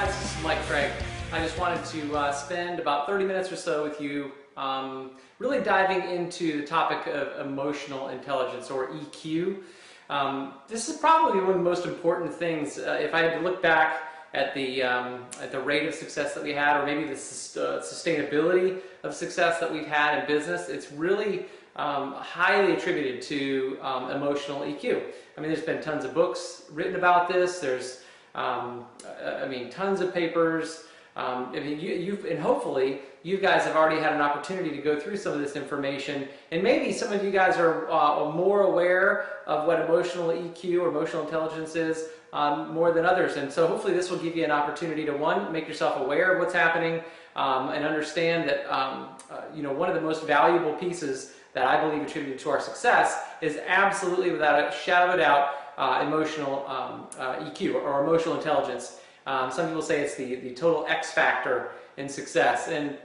guys, this is Mike Craig. I just wanted to spend about 30 minutes or so with you really diving into the topic of emotional intelligence, or EQ. This is probably one of the most important things. If I had to look back at the rate of success that we had, or maybe the sustainability of success that we've had in business, it's really highly attributed to emotional EQ. I mean, there's been tons of books written about this. There's tons of papers. And hopefully you guys have already had an opportunity to go through some of this information, and maybe some of you guys are more aware of what emotional EQ or emotional intelligence is more than others. And so hopefully this will give you an opportunity to, one, make yourself aware of what's happening and understand that one of the most valuable pieces that I believe attributed to our success is absolutely, without a shadow of a doubt, emotional EQ or emotional intelligence. Some people say it's the total X factor in success, and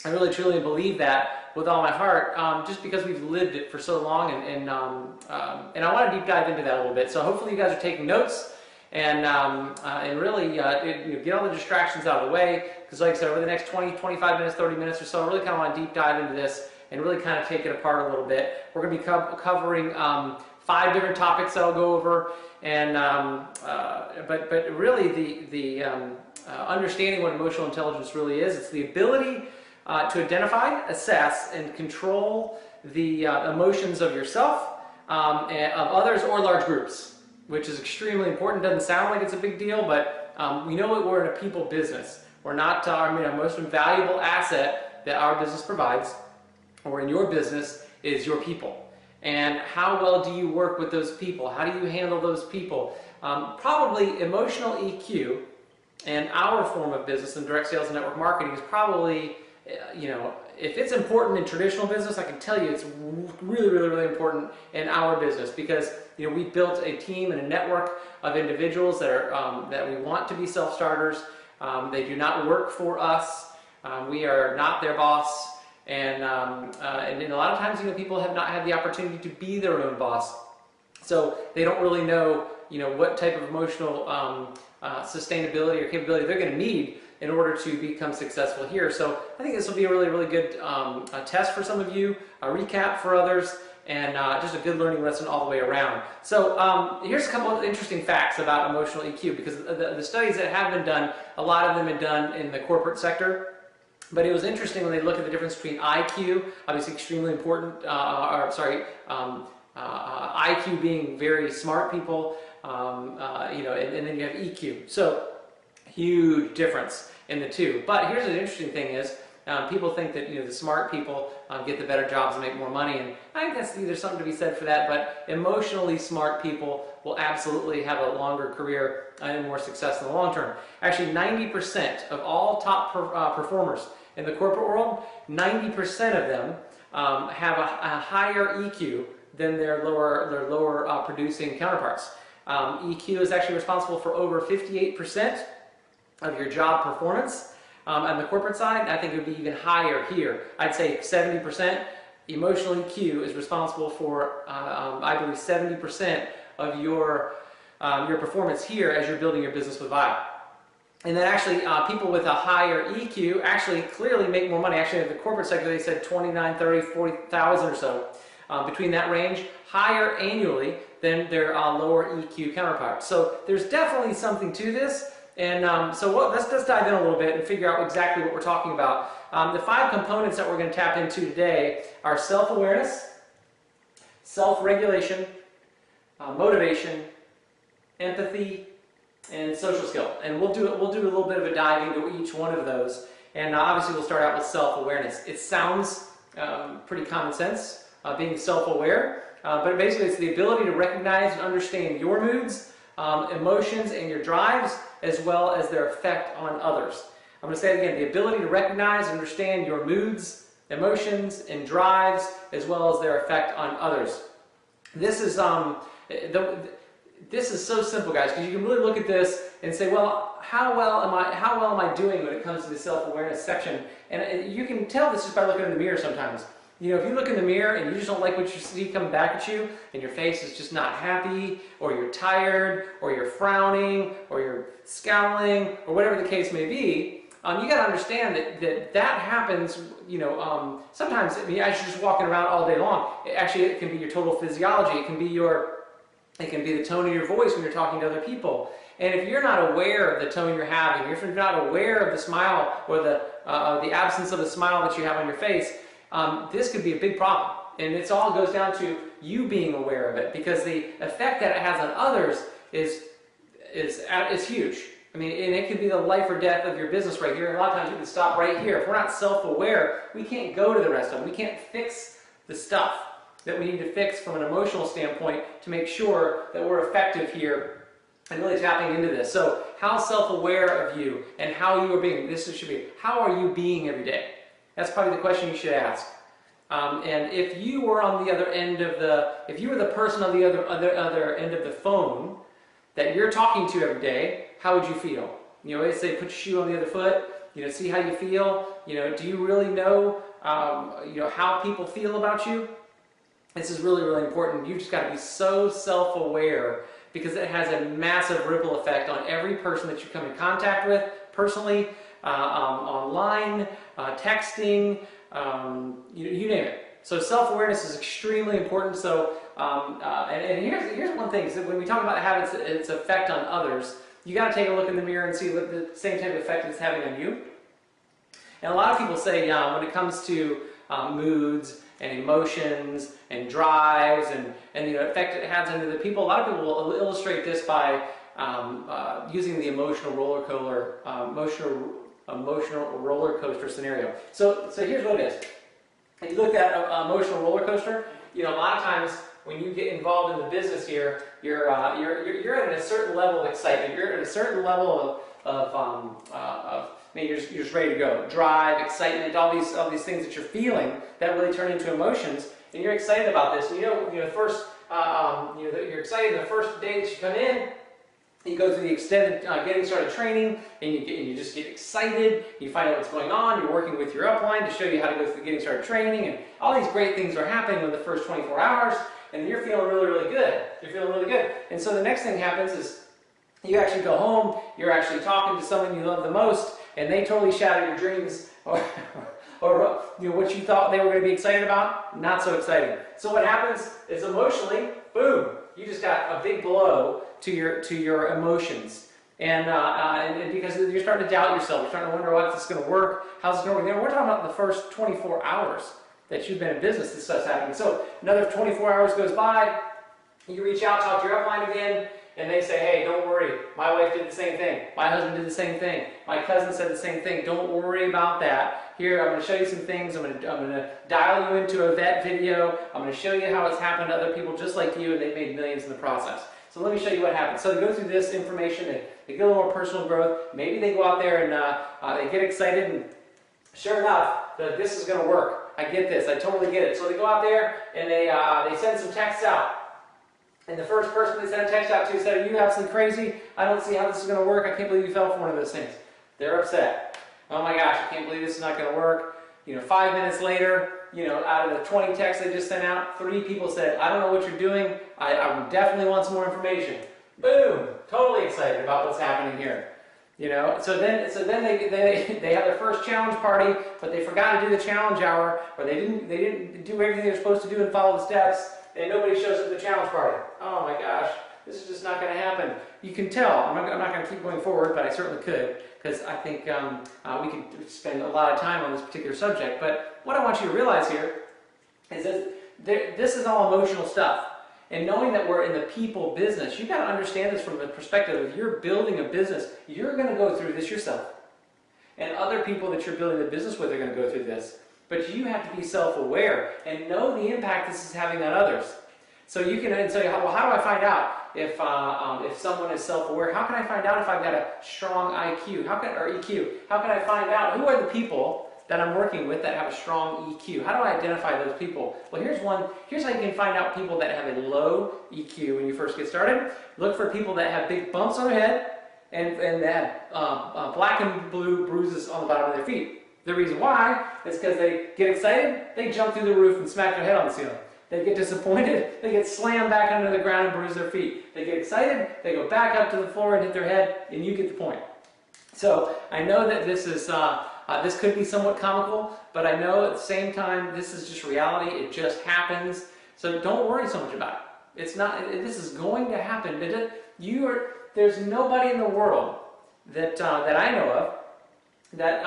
I really truly believe that with all my heart, just because we've lived it for so long, and I want to deep dive into that a little bit. So hopefully you guys are taking notes and really get all the distractions out of the way, because like I said, over the next 20, 25 minutes, 30 minutes or so, I really kind of want to deep dive into this and really kind of take it apart a little bit. We're going to be covering 5 different topics that I'll go over, and but really the understanding what emotional intelligence really is. It's the ability to identify, assess, and control the emotions of yourself, and of others, or large groups, which is extremely important. Doesn't sound like it's a big deal, but we know that we're in a people business. We're not our most valuable asset that our business provides, or in your business, is your people. And how well do you work with those people? How do you handle those people? Probably emotional EQ and our form of business in direct sales and network marketing is probably, if it's important in traditional business, I can tell you it's really, really, really important in our business, because we built a team and a network of individuals that are that we want to be self-starters. They do not work for us. We are not their boss. And a lot of times, people have not had the opportunity to be their own boss, so they don't really know, what type of emotional sustainability or capability they're going to need in order to become successful here. So I think this will be a really, really good test for some of you, a recap for others, and just a good learning lesson all the way around. So here's a couple of interesting facts about emotional EQ, because the studies that have been done, a lot of them have been done in the corporate sector. But it was interesting when they look at the difference between IQ, obviously extremely important, IQ being very smart people, and then you have EQ. So huge difference in the two. But here's the interesting thing is, people think that the smart people get the better jobs and make more money, and I think there's something to be said for that. But emotionally smart people will absolutely have a longer career and more success in the long term. Actually, 90% of all top performers in the corporate world, 90% of them have a higher EQ than their lower producing counterparts. EQ is actually responsible for over 58% of your job performance. On the corporate side, I think it would be even higher here. I'd say 70%. Emotional EQ is responsible for, I believe, 70% of your performance here as you're building your business with Vibe. And then actually, people with a higher EQ actually clearly make more money. Actually, in the corporate sector, they said 29, 30, 40,000 or so, between that range, higher annually than their lower EQ counterparts. So there's definitely something to this. And let's dive in a little bit and figure out exactly what we're talking about. The 5 components that we're going to tap into today are self-awareness, self-regulation, motivation, empathy, and social skill. And we'll do a little bit of a dive into each one of those. And obviously we'll start out with self-awareness. It sounds pretty common sense, being self-aware, but basically it's the ability to recognize and understand your moods, emotions, and your drives, as well as their effect on others. I'm going to say it again: the ability to recognize and understand your moods, emotions, and drives, as well as their effect on others. This is This is so simple, guys, because you can really look at this and say, well, how well am I doing when it comes to the self-awareness section? And you can tell this just by looking in the mirror sometimes. You know, if you look in the mirror and you just don't like what you see coming back at you, and your face is just not happy, or you're tired, or you're frowning, or you're scowling, or whatever the case may be, you got to understand that happens. You know, sometimes as you're just walking around all day long, it can be your total physiology. It can be the tone of your voice when you're talking to other people. And if you're not aware of the tone you're having, if you're not aware of the smile or the absence of the smile that you have on your face, this could be a big problem. And it all goes down to you being aware of it, because the effect that it has on others is huge. I mean, and it could be the life or death of your business right here. And a lot of times you can stop right here. If we're not self-aware, we can't go to the rest of them. We can't fix the stuff that we need to fix from an emotional standpoint to make sure that we're effective here and really tapping into this. So how self-aware of you and how you are being, how are you being every day? That's probably the question you should ask. And if you were on the other end of if you were the person on the other end of the phone that you're talking to every day, how would you feel? You know, they say put your shoe on the other foot, you know, see how you feel. You know, do you really know, how people feel about you? This is really, really important. You've just got to be so self-aware, because it has a massive ripple effect on every person that you come in contact with, personally, online, texting, you name it. So self-awareness is extremely important. So, and here's one thing: is that when we talk about habits, its effect on others, you got to take a look in the mirror and see what the same type of effect it's having on you. And a lot of people say, when it comes to moods and emotions and drives and the effect it has on other people, a lot of people will illustrate this by using the emotional roller coaster scenario. So here's what it is. If you look at an emotional roller coaster, you know, a lot of times when you get involved in the business here, you're at a certain level of excitement. You're at a certain level of you're just ready to go. Drive, excitement, all these things that you're feeling that really turn into emotions, and you're excited about this. And you're excited the first day that you come in. You go through the extended getting started training, and you just get excited. You find out what's going on. You're working with your upline to show you how to go through getting started training, and all these great things are happening in the first 24 hours, and you're feeling really, really good. You're feeling really good. And so the next thing happens is you actually go home. You're actually talking to someone you love the most, and they totally shatter your dreams or what you thought they were going to be excited about. Not so exciting. So what happens is emotionally, boom, you just got a big blow to your emotions, and because you're starting to doubt yourself, you're starting to wonder, what's this going to work? How's this going to work? We're talking about the first 24 hours that you've been in business. This stuff's happening. So another 24 hours goes by. You reach out, talk to your upline again, and they say, hey, don't worry. My wife did the same thing. My husband did the same thing. My cousin said the same thing. Don't worry about that. Here, I'm going to show you some things. I'm going to dial you into a vet video. I'm going to show you how it's happened to other people just like you, and they've made millions in the process. So let me show you what happens. So they go through this information, and they get a little more personal growth. Maybe they go out there and they get excited, and sure enough, this is going to work. I get this. I totally get it. So they go out there and they send some texts out. And the first person they sent a text out to said, "Are you absolutely crazy? I don't see how this is going to work. I can't believe you fell for one of those things." They're upset. "Oh my gosh, I can't believe this is not going to work." 5 minutes later, out of the 20 texts they just sent out, 3 people said, "I don't know what you're doing. I definitely want some more information." Boom! Totally excited about what's happening here. So then they have their first challenge party, but they forgot to do the challenge hour, or they didn't do everything they're supposed to do and follow the steps, and nobody shows up at the challenge party. Oh my gosh, this is just not going to happen. You can tell. I'm not going to keep going forward, but I certainly could, because I think we could spend a lot of time on this particular subject. But what I want you to realize here is that this is all emotional stuff. And knowing that we're in the people business, you've got to understand this from the perspective of you're building a business. You're going to go through this yourself. And other people that you're building the business with are going to go through this. But you have to be self-aware and know the impact this is having on others. So you can say, well, how do I find out if someone is self-aware? How can I find out if I've got a strong IQ or EQ? How can I find out who are the people that I'm working with that have a strong EQ? How do I identify those people? Well, here's how you can find out people that have a low EQ when you first get started. Look for people that have big bumps on their head and that have black and blue bruises on the bottom of their feet. The reason why is because they get excited, they jump through the roof and smack their head on the ceiling. They get disappointed, they get slammed back under the ground and bruise their feet. They get excited, they go back up to the floor and hit their head, and you get the point. So I know that this is this could be somewhat comical, but I know at the same time this is just reality. It just happens. So don't worry so much about it. It's not. This is going to happen. There's nobody in the world that I know of that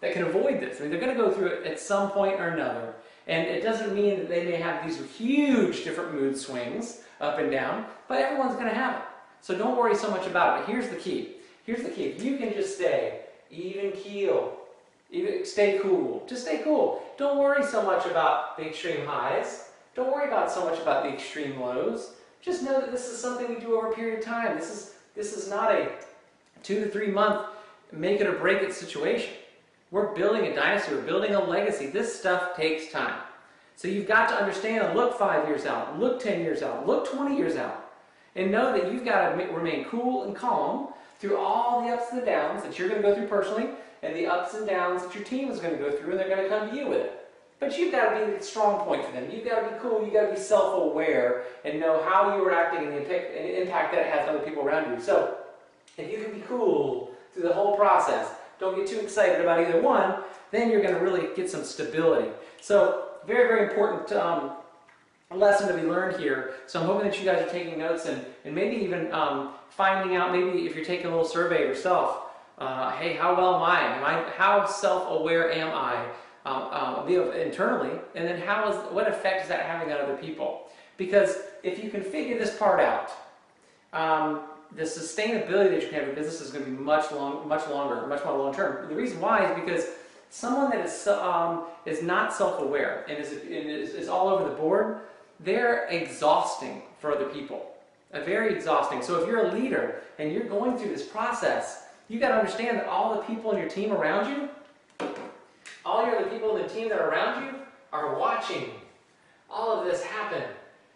that can avoid this. I mean, they're going to go through it at some point or another, and it doesn't mean that they may have these huge different mood swings up and down, but everyone's going to have it. So don't worry so much about it. But here's the key. Here's the key. If you can just stay even keel, stay cool. Just stay cool. Don't worry so much about the extreme highs. Don't worry so much about the extreme lows. Just know that this is something we do over a period of time. This is not a 2 to 3 month make it or break it situation. We're building a dynasty. We're building a legacy. This stuff takes time. So you've got to understand and look 5 years out, look 10 years out, look 20 years out, and know that you've got to remain cool and calm through all the ups and the downs that you're going to go through personally, and the ups and downs that your team is going to go through, and they're going to come to you with it. But you've got to be the strong point for them. You've got to be cool. You've got to be self-aware and know how you are acting and the impact that it has on other people around you. So if you can be cool through the whole process, don't get too excited about either one, then you're going to really get some stability. So very, very important lesson to be learned here. So I'm hoping that you guys are taking notes and maybe even finding out, maybe if you're taking a little survey yourself, hey, how well am I? How self-aware am I internally? And then what effect is that having on other people? Because if you can figure this part out, the sustainability that you can have in business is going to be much longer, much more long term. The reason why is because someone that is not self-aware and is all over the board, they're exhausting for other people. Very exhausting. So if you're a leader and you're going through this process, you got to understand that all the people in your team around you, all your other people in the team that are around you are watching all of this happen.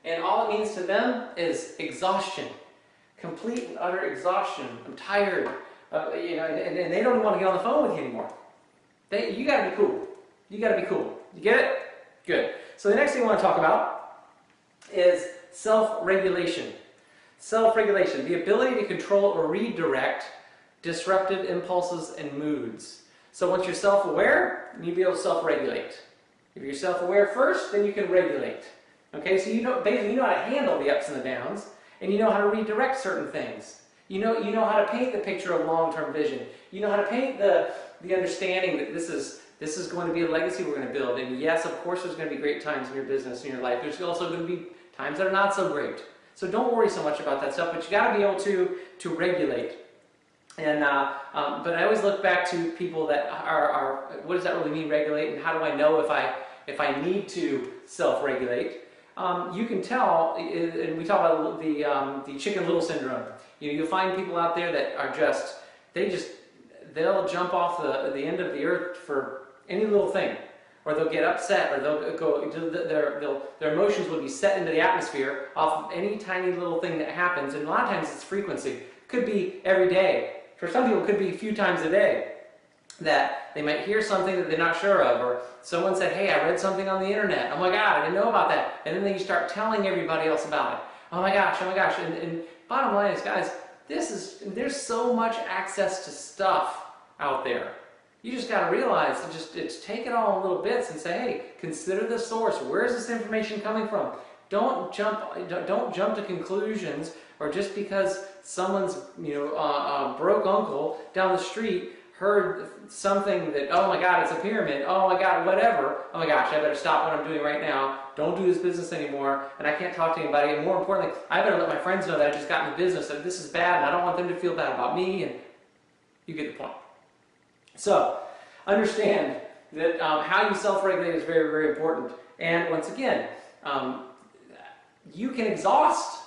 And all it means to them is exhaustion. Complete and utter exhaustion. I'm tired. And they don't even want to get on the phone with you anymore. You got to be cool. You got to be cool. You get it? Good. So the next thing I want to talk about is self-regulation. Self-regulation, the ability to control or redirect disruptive impulses and moods. So once you're self-aware, you'll be able to self-regulate. If you're self-aware first, then you can regulate. Okay, so basically you know how to handle the ups and the downs, and you know how to redirect certain things. You know how to paint the picture of long-term vision. You know how to paint the understanding that this is going to be a legacy we're going to build. And yes, of course, there's going to be great times in your business, in your life. There's also going to be times that are not so great. So don't worry so much about that stuff, but you got to be able to regulate. And but I always look back to people that are what does that really mean, regulate, and how do I know if I need to self-regulate? You can tell, and we talk about the Chicken Little syndrome. You'll find people out there that are they'll jump off the end of the earth for any little thing. Or they'll get upset, or they'll go. Their emotions will be set into the atmosphere off of any tiny little thing that happens. And a lot of times it's frequency. It could be every day. For some people, it could be a few times a day that they might hear something that they're not sure of, or someone said, "Hey, I read something on the internet. Oh my God, I didn't know about that." And then they start telling everybody else about it. Oh my gosh, oh my gosh. And bottom line is, guys, there's so much access to stuff out there. You just got to realize, it's take it all in little bits and say, hey, consider the source. Where is this information coming from? Don't jump to conclusions, or just because someone's broke uncle down the street heard something that, oh my God, it's a pyramid. Oh my God, whatever. Oh my gosh, I better stop what I'm doing right now. Don't do this business anymore, and I can't talk to anybody. And more importantly, I better let my friends know that I just got in the business, that this is bad, and I don't want them to feel bad about me. And you get the point. So, understand that how you self-regulate is very, very important. And once again, you can exhaust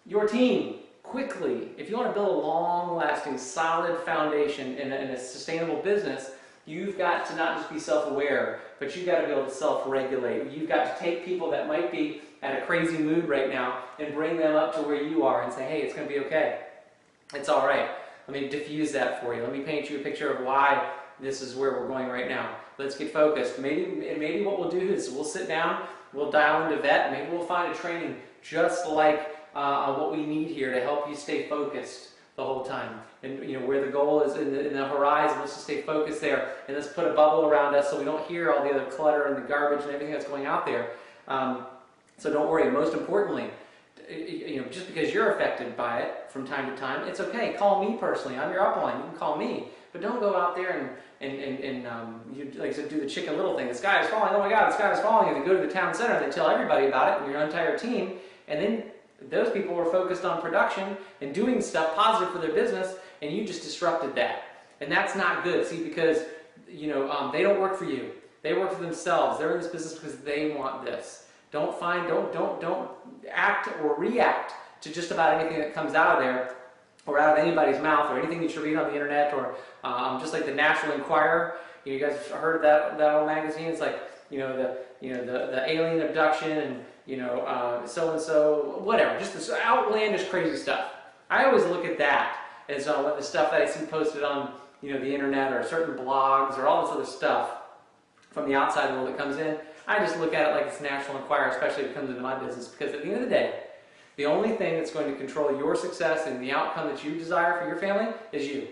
your team quickly. If you want to build a long-lasting, solid foundation in a sustainable business, you've got to not just be self-aware, but you've got to be able to self-regulate. You've got to take people that might be at a crazy mood right now and bring them up to where you are and say, hey, it's going to be okay. It's all right. Let me diffuse that for you. Let me paint you a picture of why this is where we're going right now. Let's get focused. Maybe what we'll do is we'll sit down, we'll dial into VET, maybe we'll find a training just like what we need here to help you stay focused the whole time. And where the goal is in the horizon, let's just stay focused there. And let's put a bubble around us so we don't hear all the other clutter and the garbage and everything that's going out there. So don't worry. Most importantly, just because you're affected by it from time to time, it's okay. Call me personally. I'm your upline. You can call me. But don't go out there and like I said, do the Chicken Little thing. The sky is falling. Oh my God, the sky is falling. And they go to the town center and they tell everybody about it and your entire team. And then those people were focused on production and doing stuff positive for their business, and you just disrupted that. And that's not good. See, because they don't work for you. They work for themselves. They're in this business because they want this. Don't act or react to just about anything that comes out of there, or out of anybody's mouth, or anything that you read on the internet, or just like the National Enquirer. You guys heard of that old magazine? It's like the alien abduction and so and so, whatever, just this outlandish, crazy stuff. I always look at that as the stuff that I see posted on the internet or certain blogs or all this other stuff from the outside world that comes in. I just look at it like it's National Enquirer, especially if it comes into my business, because at the end of the day, the only thing that's going to control your success and the outcome that you desire for your family is you,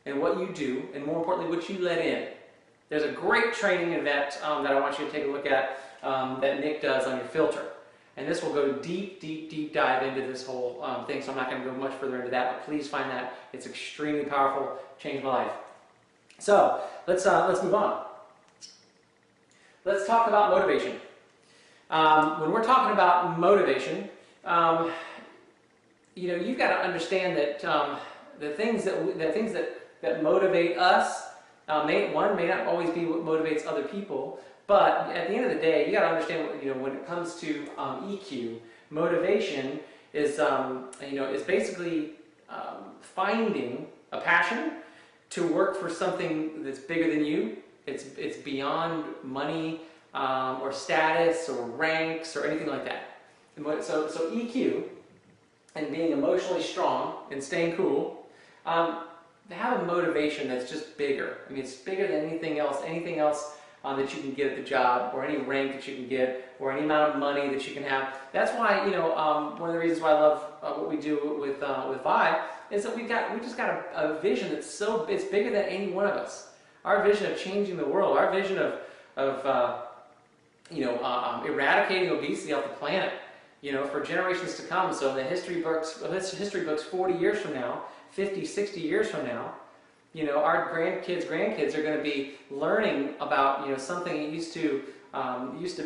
and what you do, and more importantly, what you let in. There's a great training event that I want you to take a look at that Nick does on your filter. And this will go deep dive into this whole thing, so I'm not going to go much further into that, but please find that. It's extremely powerful, changed my life. So, let's move on. Let's talk about motivation. When we're talking about motivation, you've got to understand that the things that motivate us may not always be what motivates other people. But at the end of the day, you got to understand when it comes to EQ, motivation is basically finding a passion to work for something that's bigger than you. It's beyond money or status or ranks or anything like that. So EQ and being emotionally strong and staying cool, they have a motivation that's just bigger. I mean, it's bigger than anything else that you can get at the job, or any rank that you can get, or any amount of money that you can have. That's why one of the reasons why I love what we do with Vi is that we just got a vision that's it's bigger than any one of us. Our vision of changing the world, our vision of eradicating obesity off the planet, for generations to come. So in the history books 40 years from now, 50, 60 years from now, our grandkids are going to be learning about something that used to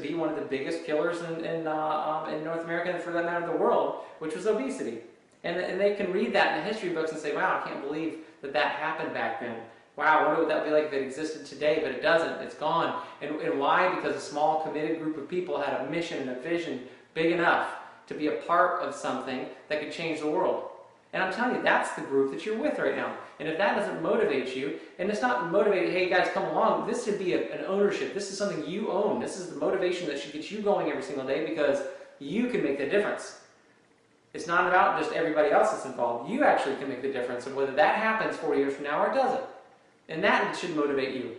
be one of the biggest killers in North America, and for that matter the world, which was obesity. And they can read that in the history books and say, wow, I can't believe that happened back then. Wow, I wonder what that would be like if it existed today, but it doesn't. It's gone. And why? Because a small, committed group of people had a mission and a vision big enough to be a part of something that could change the world. And I'm telling you, that's the group that you're with right now. And if that doesn't motivate you, and it's not motivated, hey guys, come along, this should be an ownership. This is something you own. This is the motivation that should get you going every single day, because you can make the difference. It's not about just everybody else that's involved. You actually can make the difference of whether that happens 4 years from now or it doesn't. And that should motivate you.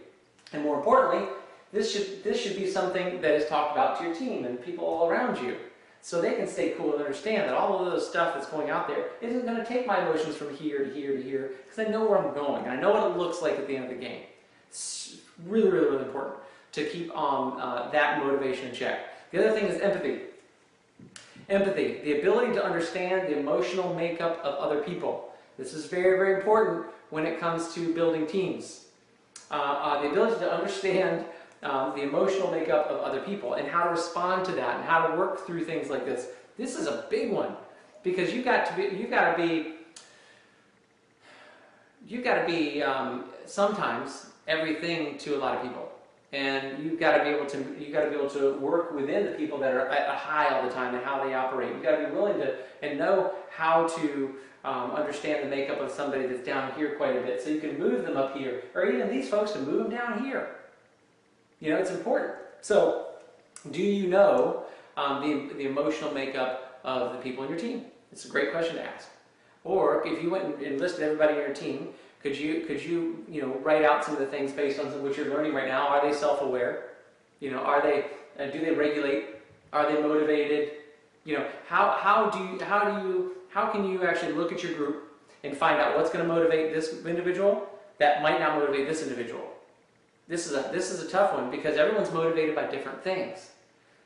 And more importantly, this should be something that is talked about to your team and people all around you, so they can stay cool and understand that all of the stuff that's going out there isn't going to take my emotions from here to here to here, because I know where I'm going and I know what it looks like at the end of the game. It's really, really, really important to keep that motivation in check. The other thing is empathy. Empathy, the ability to understand the emotional makeup of other people. This is very, very important when it comes to building teams. The ability to understand the emotional makeup of other people and how to respond to that and how to work through things like this. This is a big one, because you've got to be sometimes everything to a lot of people, and you've got to be able to work within the people that are at a high all the time and how they operate. You've got to be willing to and know how to understand the makeup of somebody that's down here quite a bit, so you can move them up here, or even these folks to move them down here. It's important. So, do you know the emotional makeup of the people in your team? It's a great question to ask. Or if you went and enlisted everybody in your team, Could you write out some of the things based on what you're learning right now? Are they self-aware? Are they do they regulate? Are they motivated? How can you actually look at your group and find out what's going to motivate this individual that might not motivate this individual? This is a tough one because everyone's motivated by different things.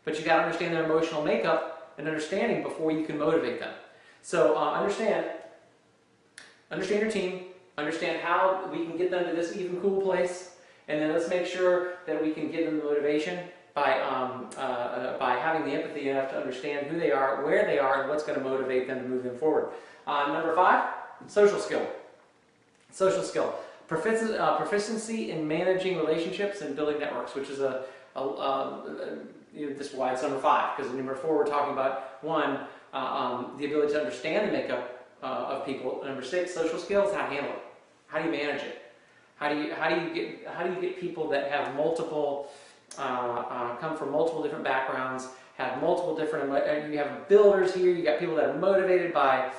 But you got to understand their emotional makeup and understanding before you can motivate them. So understand your team, understand how we can get them to this even cool place, and then let's make sure that we can give them the motivation by having the empathy enough to understand who they are, where they are, and what's going to motivate them to move them forward. Number 5, social skill. Social skill. Proficiency in managing relationships and building networks, which is this is why it's number 5, because number 4 we're talking about, 1, the ability to understand the makeup of people. Number 6, social skills, how to handle it. How do you manage it? How do you get people that have multiple come from multiple different backgrounds, have multiple different, you have builders here, you got people that are motivated by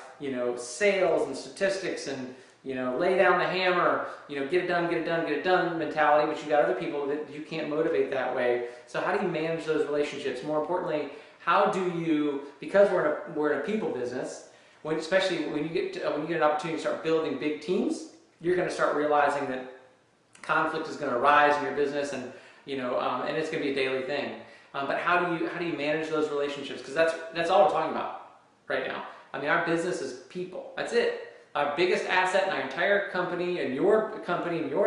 sales and statistics and lay down the hammer, get it done, get it done, get it done mentality, but you got other people that you can't motivate that way. So how do you manage those relationships? More importantly, how do you, because we're in a people business, especially when you get an opportunity to start building big teams, you're going to start realizing that conflict is going to arise in your business, and and it's going to be a daily thing. But how do you manage those relationships? Because that's all we're talking about right now. I mean, our business is people. That's it. Our biggest asset in our entire company and your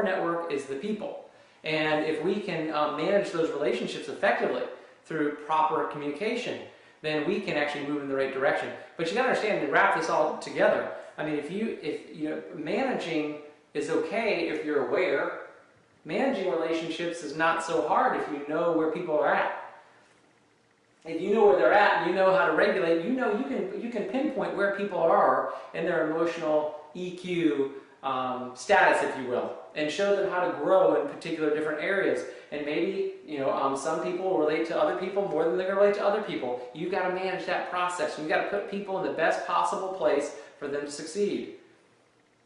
network is the people. And if we can manage those relationships effectively through proper communication, then we can actually move in the right direction. But you got to understand, to wrap this all together, I mean, if managing is okay if you're aware. Managing relationships is not so hard if you know where people are at. If you know where they're at and you know how to regulate, you can pinpoint where people are in their emotional EQ status, if you will, and show them how to grow in particular different areas. And maybe some people relate to other people more than they're going to relate to other people. You've got to manage that process. You've got to put people in the best possible place for them to succeed.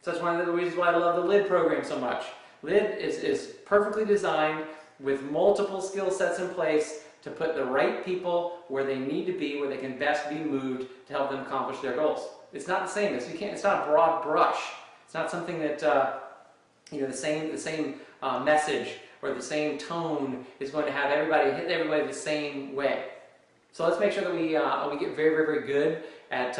So that's one of the reasons why I love the LID program so much. LID is perfectly designed with multiple skill sets in place to put the right people where they need to be, where they can best be moved to help them accomplish their goals. It's not the same. It's not a broad brush. It's not something that the same message or the same tone is going to have hit everybody the same way. So let's make sure that we get very, very, very good at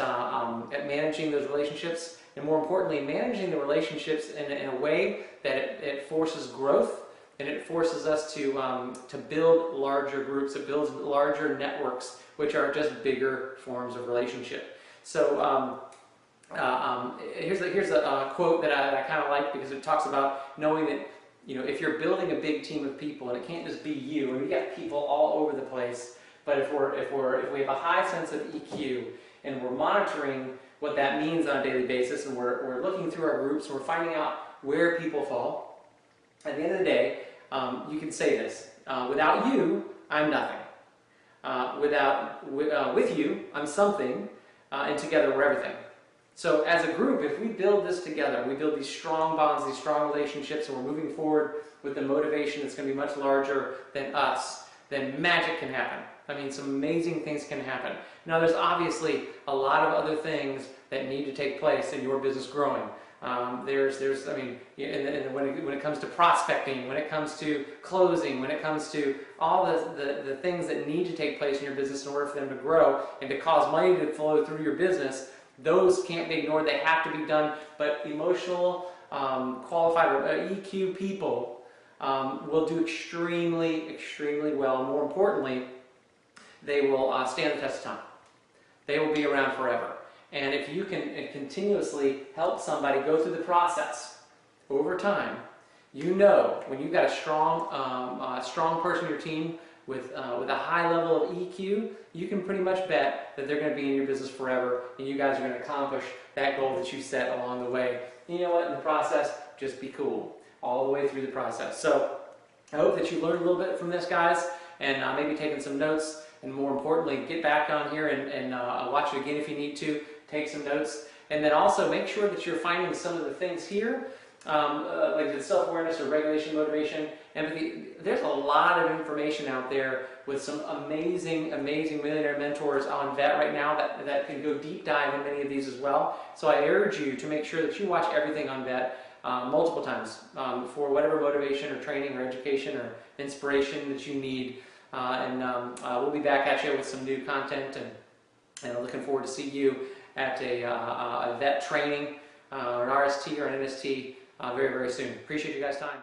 managing those relationships. And more importantly, managing the relationships in a way that it forces growth, and it forces us to build larger groups. It builds larger networks, which are just bigger forms of relationship. So here's a quote that I kind of like, because it talks about knowing that if you're building a big team of people, and it can't just be you, and we got people all over the place, but if we have a high sense of EQ and we're monitoring what that means on a daily basis, and we're looking through our groups and we're finding out where people fall, at the end of the day, you can say this: without you, I'm nothing. With you, I'm something, and together we're everything. So as a group, if we build this together, we build these strong bonds, these strong relationships, and we're moving forward with the motivation that's going to be much larger than us, then magic can happen. I mean, some amazing things can happen. Now, there's obviously a lot of other things that need to take place in your business growing. When it comes to prospecting, when it comes to closing, when it comes to all the things that need to take place in your business in order for them to grow and to cause money to flow through your business, those can't be ignored. They have to be done. But emotional, qualified EQ people will do extremely, extremely well. And more importantly, they will stand the test of time. They will be around forever. And if you can continuously help somebody go through the process over time, when you've got a strong person in your team with a high level of EQ, you can pretty much bet that they're going to be in your business forever, and you guys are going to accomplish that goal that you set along the way. You know what? In the process, just be cool all the way through the process. So I hope that you learned a little bit from this, guys, and maybe taken some notes. And more importantly, get back on here and watch it again if you need to. Take some notes. And then also make sure that you're finding some of the things here like the self-awareness or regulation, motivation, empathy. There's a lot of information out there with some amazing millionaire mentors on VET right now that can go deep dive in many of these as well. So I urge you to make sure that you watch everything on VET multiple times for whatever motivation or training or education or inspiration that you need. We'll be back at you with some new content, and I'm looking forward to see you at a VET training or an RST or an NST very soon. Appreciate you guys' time.